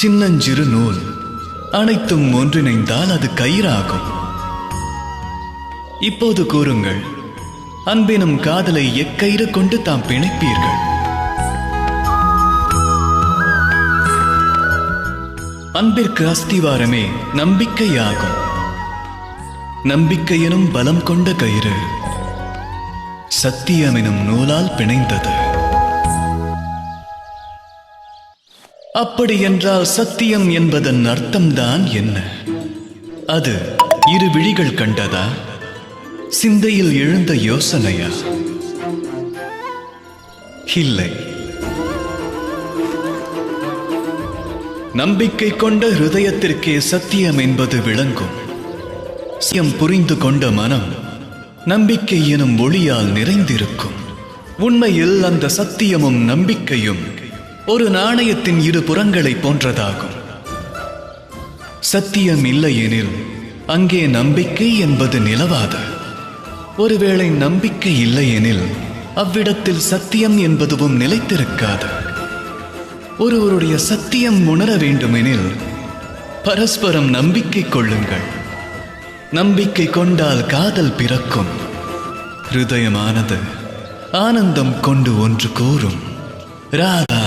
சின்னஞ்சிறு நூல் அனைத்தும் ஒன்றிணைந்தால் அது கயிறாகும். இப்போது கூறுங்கள், அன்பினும் காதலை எக்கயிறு கொண்டு தாம் பிணைப்பீர்கள்? அன்பிற்கு அஸ்திவாரமே நம்பிக்கையாகும். நம்பிக்கையினும் பலம் கொண்ட கயிறு சத்தியமெனும் நூலால் பிணைந்தது. அப்படி என்றால் சத்தியம் என்பதன் அர்த்தம்தான் என்ன? அது இரு விழிகள் கண்டதா? சிந்தையில் எழுந்த யோசனையா? இல்லை. நம்பிக்கை கொண்ட ஹிருதயத்திற்கே சத்தியம் என்பது விளங்கும். சத்தியம் புரிந்து கொண்ட மனம் நம்பிக்கை எனும் ஒளியால் நிறைந்திருக்கும். உண்மையில் அந்த சத்தியமும் நம்பிக்கையும் ஒரு நாணயத்தின் இரு புறங்களை போன்றதாகும். சத்தியம் இல்லையெனில் அங்கே நம்பிக்கை என்பது நிலவாது. ஒருவேளை நம்பிக்கை இல்லையெனில் அவ்விடத்தில் சத்தியம் என்பதுவும் நிலைத்திருக்காது. ஒருவருடைய சத்தியம் உணர வேண்டுமெனில் பரஸ்பரம் நம்பிக்கை கொள்ளுங்கள். நம்பிக்கை கொண்டால் காதல் பிறக்கும். ஹிருதயமானது ஆனந்தம் கொண்டு ஒன்று கூறும். ராதா